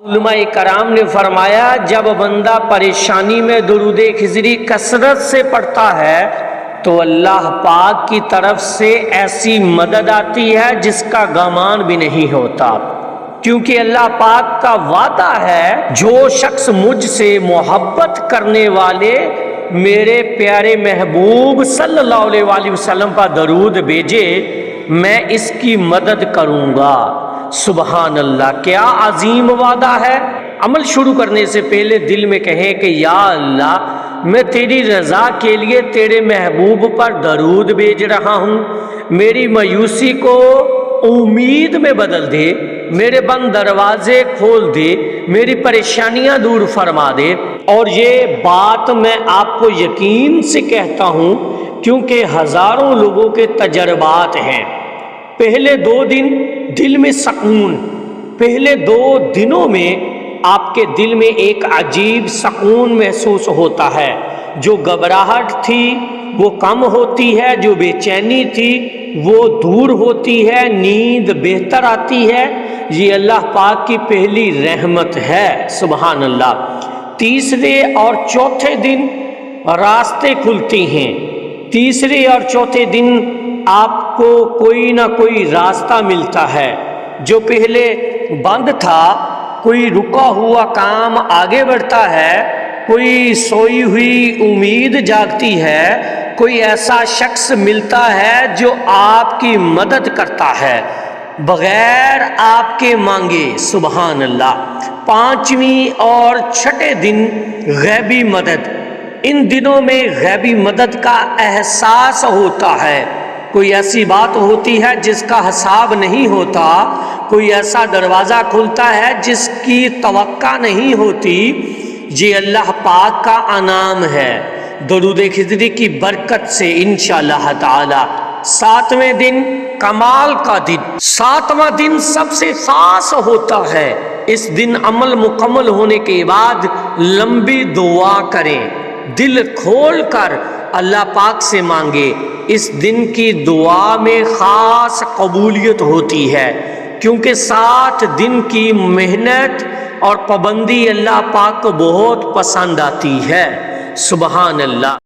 علماء کرام نے فرمایا جب بندہ پریشانی میں درود خضری کثرت سے پڑھتا ہے تو اللہ پاک کی طرف سے ایسی مدد آتی ہے جس کا گمان بھی نہیں ہوتا، کیونکہ اللہ پاک کا وعدہ ہے جو شخص مجھ سے محبت کرنے والے میرے پیارے محبوب صلی اللہ علیہ وآلہ وسلم پر درود بھیجے میں اس کی مدد کروں گا۔ سبحان اللہ، کیا عظیم وعدہ ہے۔ عمل شروع کرنے سے پہلے دل میں کہیں کہ یا اللہ میں تیری رضا کے لیے تیرے محبوب پر درود بھیج رہا ہوں، میری مایوسی کو امید میں بدل دے، میرے بند دروازے کھول دے، میری پریشانیاں دور فرما دے۔ اور یہ بات میں آپ کو یقین سے کہتا ہوں کیونکہ ہزاروں لوگوں کے تجربات ہیں۔ پہلے 2 دن دل میں سکون، پہلے 2 دنوں میں آپ کے دل میں ایک عجیب سکون محسوس ہوتا ہے، جو گھبراہٹ تھی وہ کم ہوتی ہے، جو بے چینی تھی وہ دور ہوتی ہے، نیند بہتر آتی ہے۔ یہ اللہ پاک کی پہلی رحمت ہے۔ سبحان اللہ۔ تیسرے اور چوتھے دن راستے کھلتی ہیں، تیسرے اور چوتھے دن آپ کو کوئی نہ کوئی راستہ ملتا ہے، جو پہلے بند تھا کوئی رکا ہوا کام آگے بڑھتا ہے، کوئی سوئی ہوئی امید جاگتی ہے، کوئی ایسا شخص ملتا ہے جو آپ کی مدد کرتا ہے بغیر آپ کے مانگے۔ سبحان اللہ۔ 5ویں اور 6ٹھے دن غیبی مدد، ان دنوں میں غیبی مدد کا احساس ہوتا ہے، کوئی ایسی بات ہوتی ہے جس کا حساب نہیں ہوتا، کوئی ایسا دروازہ کھلتا ہے جس کی توقع نہیں ہوتی۔ یہ اللہ پاک کا انعام ہے درود خضری کی برکت سے انشاءاللہ تعالی۔ 7ویں دن کمال کا دن، 7واں دن سب سے خاص ہوتا ہے۔ اس دن عمل مکمل ہونے کے بعد لمبی دعا کریں، دل کھول کر اللہ پاک سے مانگے۔ اس دن کی دعا میں خاص قبولیت ہوتی ہے کیونکہ 7 دن کی محنت اور پابندی اللہ پاک کو بہت پسند آتی ہے۔ سبحان اللہ۔